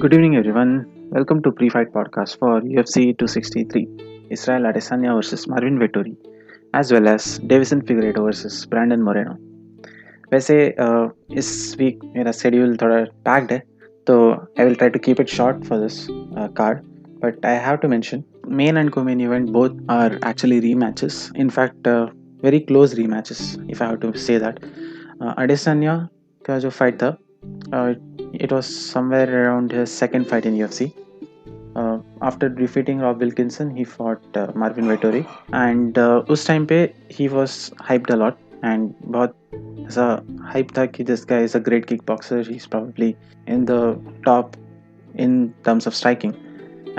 Good evening, everyone. Welcome to Pre-Fight Podcast for UFC 263, Israel Adesanya versus Marvin Vettori, as well as Davison Figueiredo versus Brandon Moreno. वैसे इस week मेरा schedule थोड़ा packed है, तो I will try to keep it short for this card. But I have to mention, main and co-main event both are actually rematches. In fact, very close rematches, if I have to say that. Adesanya का जो fight था, uh, it was somewhere around his second fight in UFC. After defeating Rob Wilkinson, he fought Marvin Vettori, and उस time पे he was hyped a lot, and बहुत ऐसा hype था कि this guy is a great kickboxer. He's probably in the top in terms of striking.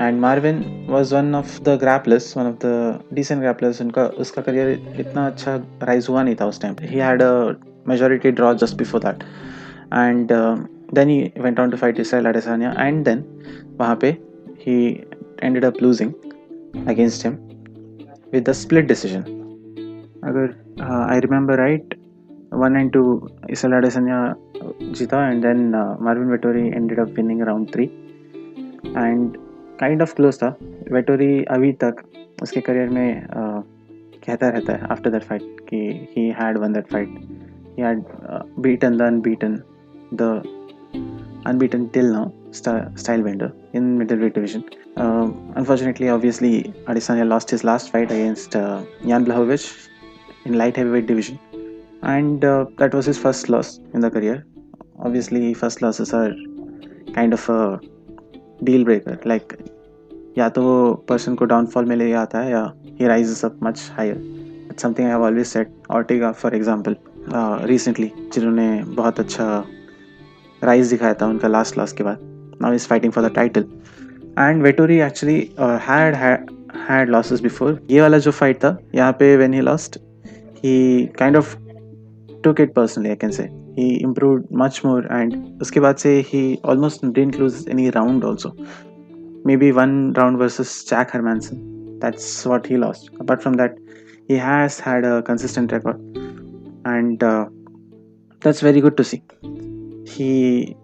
And Marvin was one of the grapplers, one of the decent grapplers. उसका career इतना अच्छा rise हुआ नहीं था उस time पे. He had a majority draw just before that, and then he went on to fight Israel Adesanya, and then वहाँ पे he ended up losing against him with the split decision. अगर I remember right, 1 and 2 Israel Adesanya जीता, and then Marvin Vettori ended up winning round 3, and kind of close था. Vettori अभी तक उसके career में कहता रहता है after that fight कि he had won that fight. He had beaten the unbeaten till now Stylebender in middleweight division. Unfortunately, obviously, Adesanya lost his last fight against Jan Blachowicz in light heavyweight division, and that was his first loss in the career. Obviously, first losses are kind of a deal breaker. Like, या तो वो person को downfall में ले आता है, या he rises up much higher. It's something I have always said. Ortega, for example, recently, जिन्होंने बहुत अच्छा राइज दिखाया था उनका लास्ट लॉस के बाद. Now he's fighting for the title. And Vettori actually had losses before. ये वाला जो fight था, यहाँ पे when he lost, he kind of took it personally, I can say. He improved much more, and उसके बाद से he almost didn't lose any round also. Maybe one round versus Jack Hermanson. That's what he lost. Apart from that, he has had a consistent record, and that's very good to see. He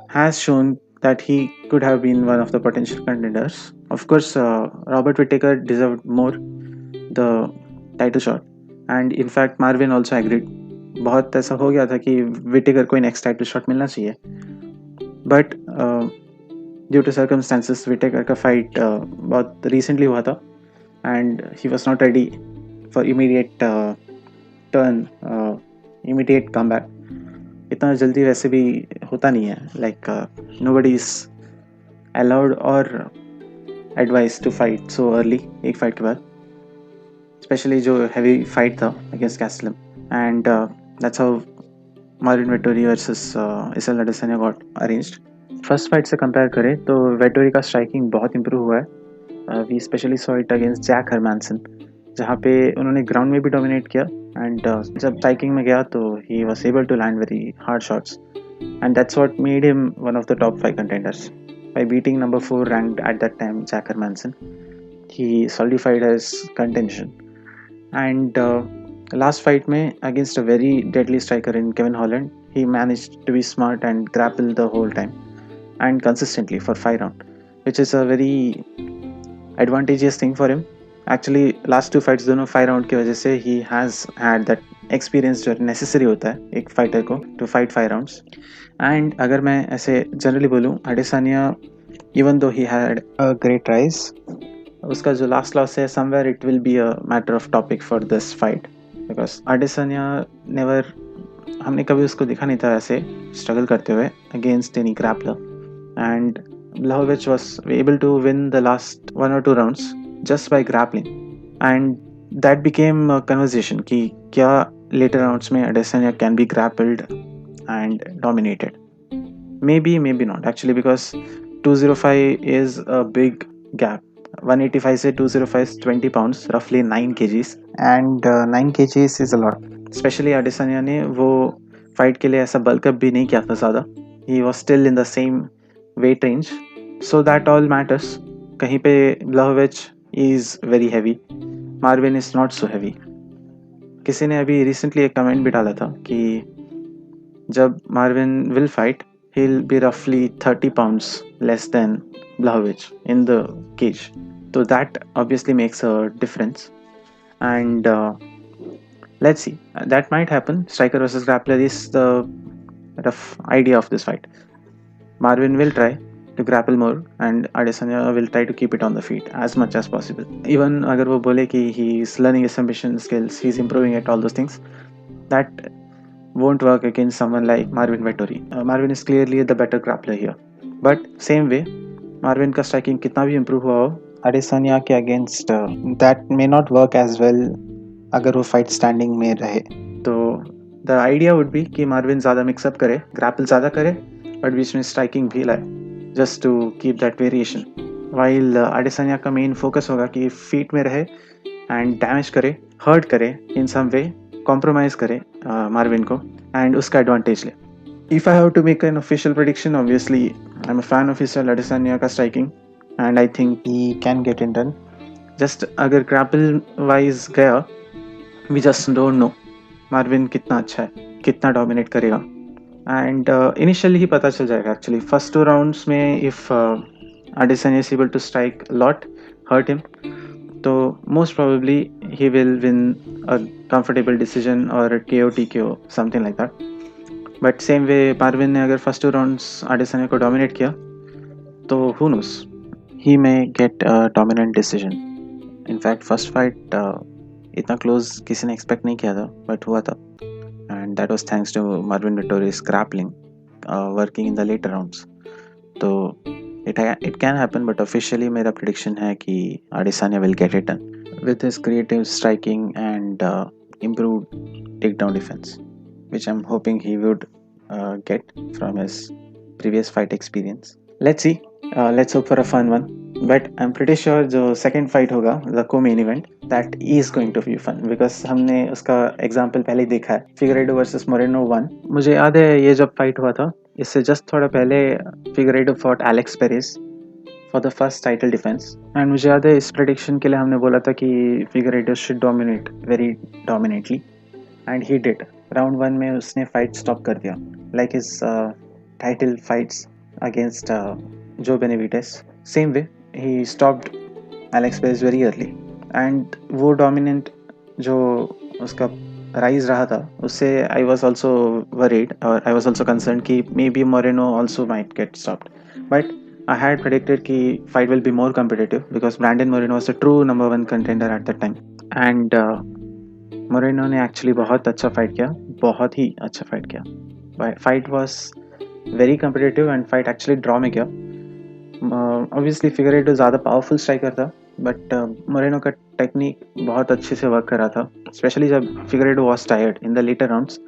has shown that he could have been one of the potential contenders. Of course, Robert Whittaker deserved more the title shot, and in fact Marvin also agreed. बहुत ऐसा हो गया था कि Whittaker को next title shot मिलना चाहिए, but due to circumstances Whittaker का fight बहुत recently हुआ था, and he was not ready for immediate immediate comeback. इतना जल्दी वैसे भी होता नहीं है. Like nobody is allowed or advised to fight so early एक fight के बाद, especially जो heavy fight था against Gastelum, and that's how Marvin Vettori versus Israel Adesanya got arranged. First fight से कंपेयर करें तो वेटोरी का स्ट्राइकिंग बहुत इंप्रूव हुआ है. We specially saw it against Jack Hermansson, जहाँ पे उन्होंने ग्राउंड में भी डोमिनेट किया, एंड जब स्ट्राइकिंग में गया तो he was able to land very hard shots, and that's what made him one of the top 5 contenders. By beating number 4 ranked at that time Jack Hermansson, he solidified his contention. And last fight में against a very deadly striker in Kevin Holland, he managed to be smart and grapple the whole time and consistently for 5 rounds, which is a very advantageous thing for him. Actually last 2 fights दोनों 5 round की वजह से he has had that experience जो necessary होता है एक fighter को to fight 5 rounds. And अगर मैं ऐसे generally बोलूँ, Adesanya, even though he had a great rise, उसका जो last loss है, somewhere it will be a matter of topic for this fight, because Adesanya never, हमने कभी उसको दिखा नहीं था ऐसे स्ट्रगल करते हुए against any grappler, and Blachowicz was able to win the last 1 or 2 rounds just by grappling, and that became a conversation कि क्या later rounds में Adesanya can be grappled and dominated. Maybe not actually, because 205 is a big gap. 185 से 205 is 20 pounds, roughly 9 kgs, and 9 kgs is a lot. Especially Adesanya ने वो fight के लिए ऐसा bulk up भी नहीं किया था ज़्यादा. He was still in the same weight range, so that all matters. कहीं पे Blachowicz is very heavy, Marvin is not so heavy. किसी ने अभी recently एक comment भी डाला था कि जब Marvin will fight, he'll be roughly 30 pounds less than Blachowicz in the cage. So that obviously makes a difference. And let's see, that might happen. Striker versus grappler is the rough idea of this fight. Marvin will try to grapple more and Adesanya will try to keep it on the feet as much as possible. Even अगर वो बोले कि he is learning his submission skills, he's improving at all those things, that won't work against someone like Marvin Vettori. Marvin is clearly the better grappler here. But same way, Marvin का striking कितना भी improve हुआ हो, Adesanya के against that may not work as well अगर वो fight standing में रहे. तो the idea would be कि Marvin ज़्यादा mix up करे, grapple ज़्यादा करे, but बीच में striking भी लाए, just to keep that variation. While Adesanya का main focus होगा कि feet में रहे and damage करे, hurt करे in some way, compromise करे Marvin को and उसका advantage ले. If I have to make an official prediction, obviously I'm a fan of Israel Adesanya का striking and I think he can get it done. Just अगर grapple wise गया, we just don't know Marvin कितना अच्छा है, कितना dominate करेगा. And initially ही पता चल जाएगा actually. First 2 rounds में if Adesanya is able to strike a lot, hurt him, so most probably he will win a comfortable decision or a KO TKO, something like that. But same way Marvin ने अगर first 2 rounds Adesanya को dominate किया, तो who knows, he may get a dominant decision. In fact first fight इतना close किसी ने expect नहीं किया था, but हुआ था. And that was thanks to Marvin Vettori's grappling working in the later rounds. So it can happen, but officially मेरा prediction है कि Adesanya will get it done with his creative striking and improved takedown defense, which I'm hoping he would get from his previous fight experience. Let's see. Let's hope for a fun one. But I'm pretty sure जो second fight होगा, the co-main event, that is going to be fun because हमने उसका example पहले ही देखा है. Figueiredo versus Moreno 1. मुझे याद है ये जब fight हुआ था, इससे just थोड़ा पहले Figueiredo fought Alex Perez for the first title defense. And मुझे याद है इस prediction के लिए हमने बोला था कि Figueiredo should dominate very dominantly. And he did. Round 1 में उसने fight stop कर दिया. Like his title fights against Joe Benavidez. Same way, he stopped Alex Perez very early. And वो dominant जो उसका rise रहा था, उससे I was also worried or I was also concerned कि maybe Moreno also might get stopped. But I had predicted कि fight will be more competitive because Brandon Moreno was a true number 1 contender at that time. And Moreno ने actually बहुत अच्छा fight किया, बहुत ही अच्छा fight किया. Fight was very competitive and fight actually draw में गया. Obviously Figueiredo ज़्यादा पावरफुल स्ट्राइकर था, बट मोरेनो का टेक्निक बहुत अच्छे से वर्क कर रहा था, स्पेशली जब Figueiredo was tired in the later rounds.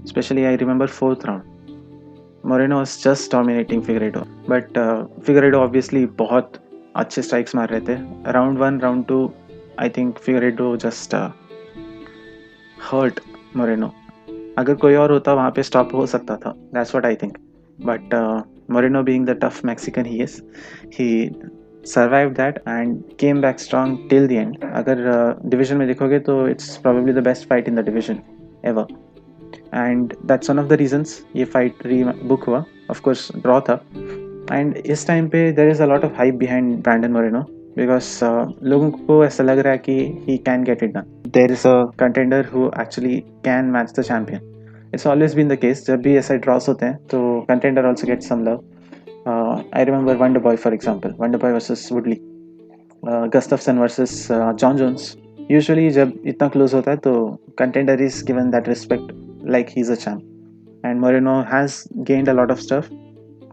Especially I remember 4th round, Moreno was just dominating Figueiredo, but Figueiredo obviously बहुत अच्छे स्ट्राइक्स मार रहे थे. Round 1, Round 2, I think Figueiredo just hurt Moreno. अगर कोई और होता वहाँ पे स्टॉप हो सकता था. That's what I think. But Moreno being the tough Mexican he is, he survived that and came back strong till the end. अगर division में देखोगे तो it's probably the best fight in the division ever. And that's one of the reasons ये fight rebook हुआ. Of course draw था. And इस time पे there is a lot of hype behind Brandon Moreno because लोगों को ऐसा लग रहा है कि he can get it done. There is a contender who actually can match the champion. It's always been the case. जब भी ऐसे draws होते हैं तो contender also gets some love. I remember Wonderboy for example. Wonderboy versus Woodley, Gustafsson versus John Jones. Usually जब इतना close होता है तो contender is given that respect like he's a champ. And Moreno has gained a lot of stuff.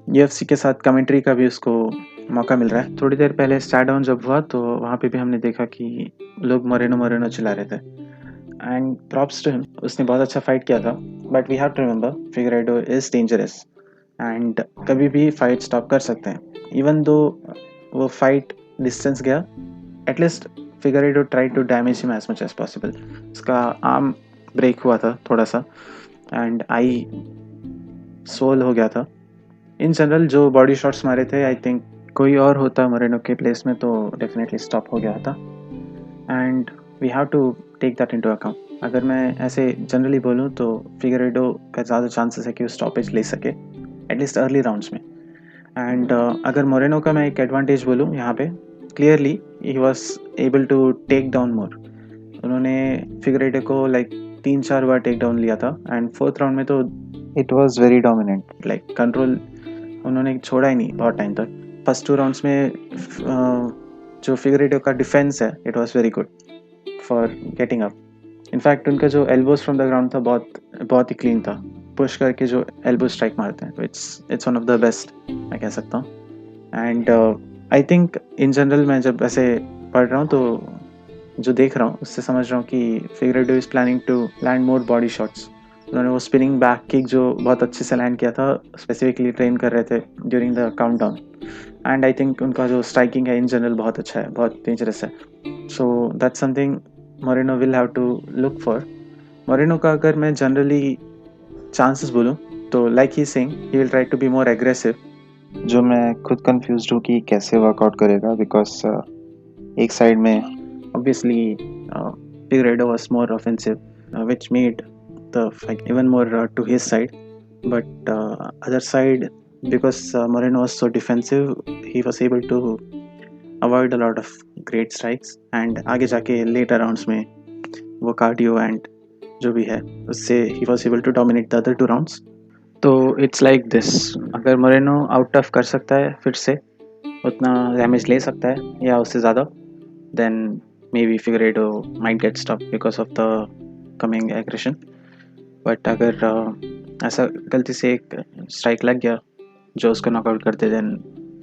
UFC के साथ commentary का भी उसको मौका मिल रहा है. थोड़ी देर पहले Stardom जब हुआ तो वहाँ पे भी हमने देखा कि लोग मोरेनो चिल्ला रहे थे. And props to him, उसने बहुत अच्छा fight किया था. But we have to remember Figueiredo is dangerous and कभी भी fight stop कर सकते हैं. Even though वो fight distance गया, at least Figueiredo tried to damage him as much as possible. उसका arm break हुआ था थोड़ा सा and eye swell हो गया था. In general जो body shots मारे थे, I think कोई और होता मोरेनो के place में तो definitely stop हो गया था. And we have to take that into account. अगर मैं ऐसे जनरली बोलूँ तो Figueiredo का ज़्यादा चांसेस है कि वो स्टॉपेज ले सके, एटलीस्ट अर्ली राउंड्स में। एंड अगर मोरेनो का मैं एक एडवांटेज बोलूँ यहाँ पे, clearly he was able to take down more. उन्होंने फिगरेडो को लाइक 3-4 बार टेक डाउन लिया था, एंड फोर्थ राउंड में तो it was very dominant, like control उन्होंने छोड़ा ही नहीं बहुत टाइम तक। फर्स्ट 2 राउंड्स में जो फिगरेडो का डिफेंस है it was very good for getting up. In fact उनका जो एल्बोज फ्रॉम द ग्राउंड था बहुत ही क्लीन था, पुश करके जो एल्बो स्ट्राइक मारते हैं, it's one of the best मैं कह सकता हूँ। And I think in general मैं जब ऐसे पढ़ रहा हूँ तो जो देख रहा हूँ उससे समझ रहा हूँ कि Figueiredo is planning to land more body shots. उन्होंने वो स्पिनिंग बैक किक जो बहुत अच्छे से लैंड किया था, स्पेसिफिकली ट्रेन कर रहे थे during the countdown. And I think उनका जो स्ट्राइकिंग है इन जनरल बहुत अच्छा है, बहुत डेंजरस है। So that's something Moreno will have to look for. Moreno का अगर मैं जनरली चांसेस बोलूँ तो like he saying he will try to be more aggressive, जो मैं खुद कंफ्यूज हूँ कि कैसे वर्कआउट करेगा, बिकॉज एक साइड में obviously Figueiredo was more offensive, which made the fight even more to his side. But other side, because Moreno was so defensive, he was able to avoid a lot of great strikes. And आगे जाके later rounds में वो cardio and जो भी है उससे he was able to dominate the other 2 rounds. तो it's like this, अगर मोरेनो आउट टफ कर सकता है फिर से, उतना डैमेज ले सकता है या उससे ज़्यादा, then maybe Figueiredo might get stopped because of the coming aggression. But अगर ऐसा गलती से एक स्ट्राइक लग गया जो उसको नॉकआउट कर दे, then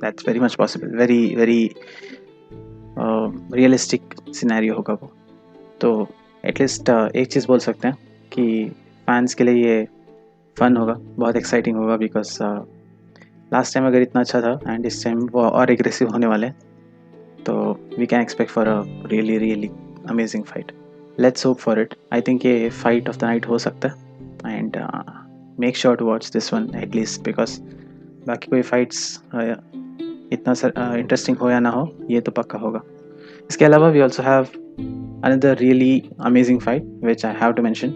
that's very much possible, very realistic scenario होगा वो। तो एटलीस्ट एक चीज़ बोल सकते हैं कि फैंस के लिए ये फन होगा, बहुत एक्साइटिंग होगा, बिकॉज लास्ट टाइम अगर इतना अच्छा था एंड इस टाइम वो और एग्रेसिव होने वाले, तो we can expect for a really amazing fight. Let's hope for it. I think ये फाइट ऑफ द नाइट हो सकता है, and make sure to watch this one at least, because बाकी कोई फाइट्स इतना इंटरेस्टिंग हो या ना हो, ये तो पक्का होगा। इसके अलावा we also have another really amazing fight which I have to mention,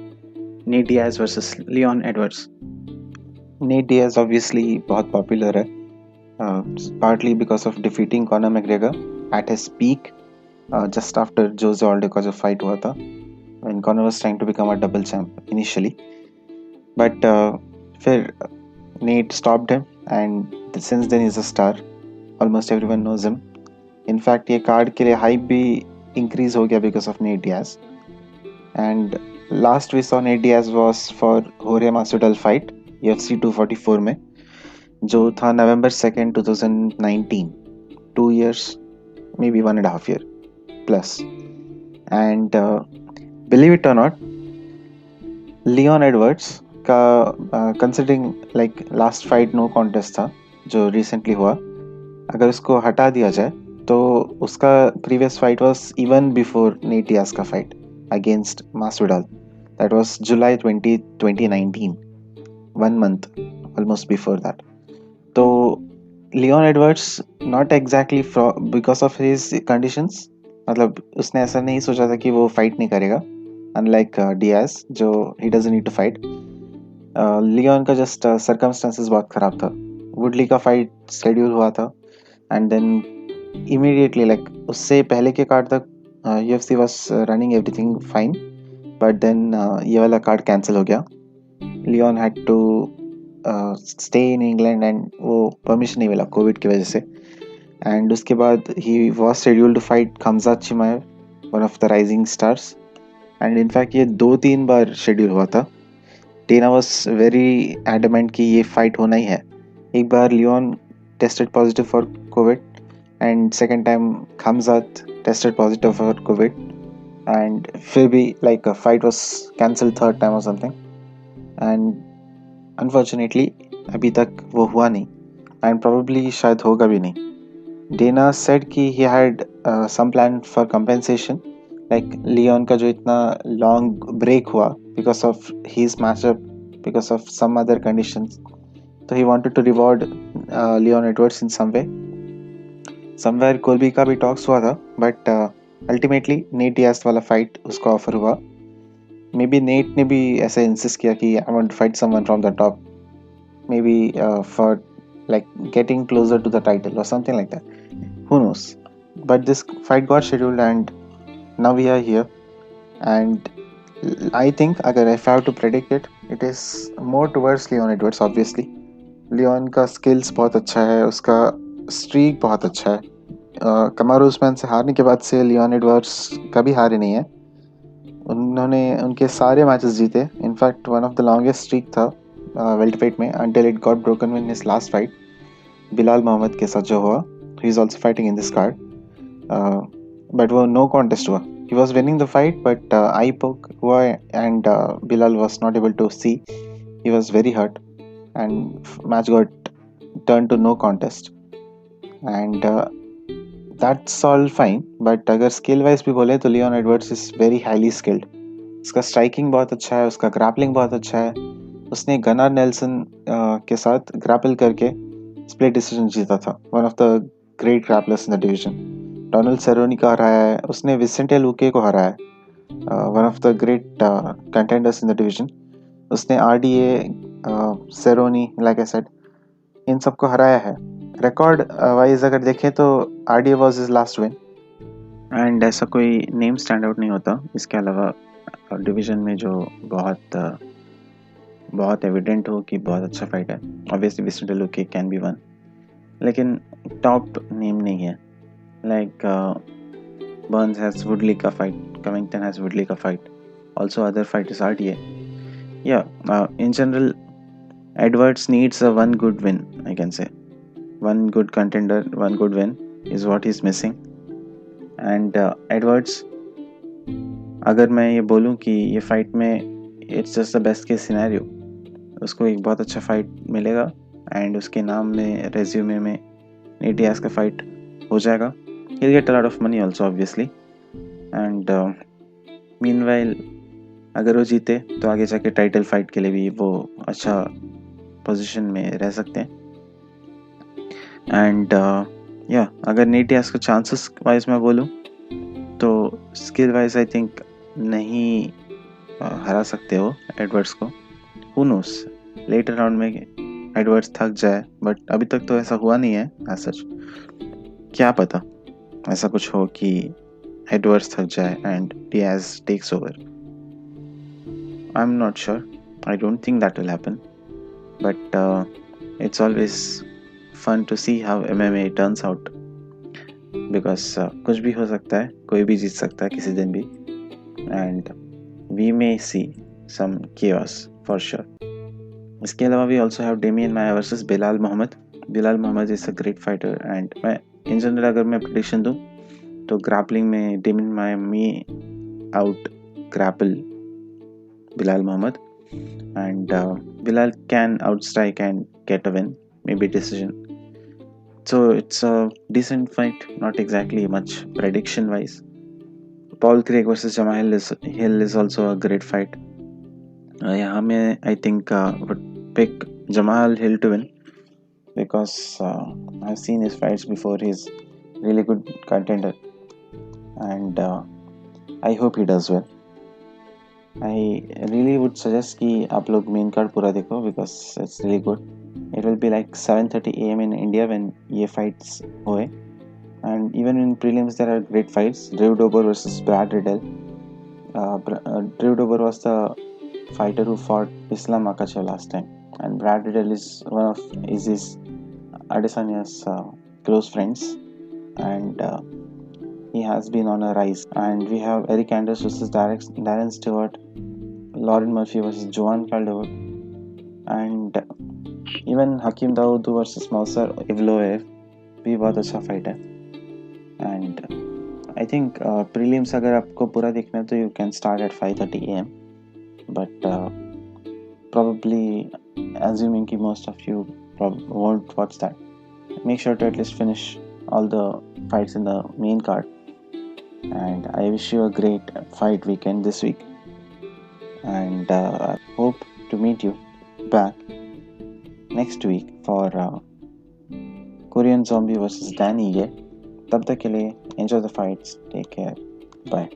Nate Diaz versus Leon Edwards. Nate Diaz obviously बहुत पॉपुलर है, partly because of defeating Conor McGregor at his peak just after Jose Aldo का जो fight हुआ था, when Conor was trying to become a double champ initially, but फिर Nate stopped him and since then he's a star, almost everyone knows him. In fact ये card के लिए hype भी increase हो गया because of Nate Diaz, and last we saw Nate Diaz was for Jorge Masvidal fight UFC 244 में, जो था November 2nd 2019, 2 years, maybe 1.5 year plus. And believe it or not, Leon Edwards का considering like last fight no contest था जो recently हुआ, अगर उसको हटा दिया जाए तो उसका previous fight was even before Nate Diaz का fight against Masvidal. That was July 2019, 1 month almost before that. तो Leon Edwards not exactly because of his conditions, मतलब उसने ऐसा नहीं सोचा था कि वो फाइट नहीं करेगा, अनलाइक डियाज जो he doesn't need to fight. Leon का जस्ट सर्कमस्टेंसेस बहुत ख़राब था। वुडली का फाइट शेड्यूल हुआ था एंड देन इमीडिएटली लाइक उससे पहले के कार्ड तक UFC was running everything fine, but then ये वाला कार्ड कैंसिल हो गया। Leon had to stay in England and वो परमिशन नहीं मिला कोविड की वजह से, एंड उसके बाद he was scheduled to fight Khamzat Chimaev, one of the rising stars, and in fact ये 2-3 बार शेड्यूल हुआ था। डेना वॉज वेरी एडमेंट कि ये फाइट होना ही है। एक बार Leon tested positive for Covid and second time Khamzat tested positive for Covid, and फिर भी like fight was cancel third time और समथिंग, एंड अनफॉर्चुनेटली अभी तक वो हुआ नहीं एंड प्रोबेबली शायद होगा भी नहीं। डेना सेड कि he had some plan for compensation, like Leon का जो इतना लॉन्ग ब्रेक हुआ because of his matchup, because of some other conditions, तो he wanted to reward Leon Edwards in some way. Somewhere Colby का भी talks हुआ था, but ultimately Nate Diaz वाला फाइट उसको ऑफर हुआ। मे बी नेट ने भी ऐसे इंसिस्ट किया कि I want to fight someone from the top, maybe for like getting closer to the title or something like that. Who knows? But this fight got scheduled, and now we are here. And I think, अगर if I have to predict it, it is more towards Leon Edwards obviously. Leon का skills बहुत अच्छा है, उसका streak बहुत अच्छा है। कमारू उस्मान से हारने के बाद से लियोन एडवर्ड्स कभी हारे नहीं है। उन्होंने उनके सारे मैचेस जीते। In fact one of the longest streak था वेल्टरवेट में, until it got broken in his last fight Belal Muhammad के साथ जो हुआ। He is also fighting in this card, but वो नो कॉन्टेस्ट हुआ। He was winning the fight, but eye poke हुआ and Bilal was not able to see. He was very hurt and match got turned to no contest. And that's all fine. But अगर skill wise भी बोले तो Leon Edwards is very highly skilled. उसका striking बहुत अच्छा है, उसका grappling बहुत अच्छा है। उसने गनर नेल्सन के साथ ग्रैपल करके स्प्लिट डिसीजन जीता था। One of the great grapplers in the division. Donald Cerrone को हराया है उसने, विसेंटे लुके को हराया है, one of the great contenders in the division. उसने RDA, Cerrone, like I said, इन सबको हराया है। रिकॉर्ड वाइज अगर देखें तो RDA was his last win, and ऐसा कोई नेम स्टैंड आउट नहीं होता इसके अलावा डिवीजन में जो बहुत एविडेंट हो कि बहुत अच्छा फाइट है। Obviously Vicente लुके can be one, लेकिन टॉप नेम नहीं है। लाइक बर्न्स हैज वुडली का फाइट, कमिंगटन हैज वुडली का fight, also other fighters RDA. या in general Edwards needs a one good win, I can say. One good contender, one good win is what he's missing. And Edwards, अगर मैं ये बोलूँ कि ये fight में it's just the best case scenario, उसको एक बहुत अच्छा फाइट मिलेगा एंड उसके नाम में, रेज्यूमे में नेट डियाज का फाइट हो जाएगा। He'll get a lot of money also obviously. And meanwhile अगर वो जीते तो आगे जाके टाइटल फाइट के लिए भी वो अच्छा पोजीशन में रह सकते हैं। एंड या अगर नेट डियाज का चांसेस वाइज मैं बोलूँ तो स्किल वाइज आई थिंक नहीं हरा सकते हो एडवर्ड्स को। हु नोस, लेटर राउंड में एडवर्ड्स थक जाए, बट अभी तक तो ऐसा हुआ नहीं है एज सच। क्या पता ऐसा कुछ हो कि एडवर्ड्स थक जाए and Diaz takes over. I am not sure, I don't think that will happen, but it's always fun to see how MMA turns out, because कुछ भी हो सकता है, कोई भी जीत सकता है किसी दिन भी, and we may see some chaos for sure. इसके अलावा we also have Demian Maia versus Bilal Muhammad. Bilal Muhammad is a great fighter, and मैं in general अगर मैं prediction दूँ तो grappling में Demian Maia may out grapple Bilal Muhammad, and Bilal can outstrike and get a win, maybe decision. So it's a decent fight, not exactly much prediction wise. Paul Craig versus Jamahal Hill is also a great fight. यहाँ में I think would pick Jamahal Hill to win, because I've seen his fights before. He's really good contender, and I hope he does well. I really would suggest कि आप लोग main card पूरा देखो, because it's really good. It will be like 7:30 AM in India when ये fights हुए, and even in prelims there are great fights. Drew Dober versus Brad Riddell. Drew Dober was the fighter who fought Islam Makhachev last time, and Brad Riddell is one of Izzy's Adesanya's close friends, and he has been on a rise. And we have Eric Anders versus Darren Stewart, Lauren Murphy versus Joan Calderwood, and even Hakeem Dawood versus Mauser Evloev भी बहुत अच्छा fight है। And I think prelims अगर आपको पूरा देखना है तो you can start at 5:30 AM, but probably assuming कि most of you won't watch that, make sure to at least finish all the fights in the main card. And I wish you a great fight weekend this week, and I hope to meet you back next week for Korean Zombie versus Danny Ige. तब तक के लिए enjoy the fights, take care, bye.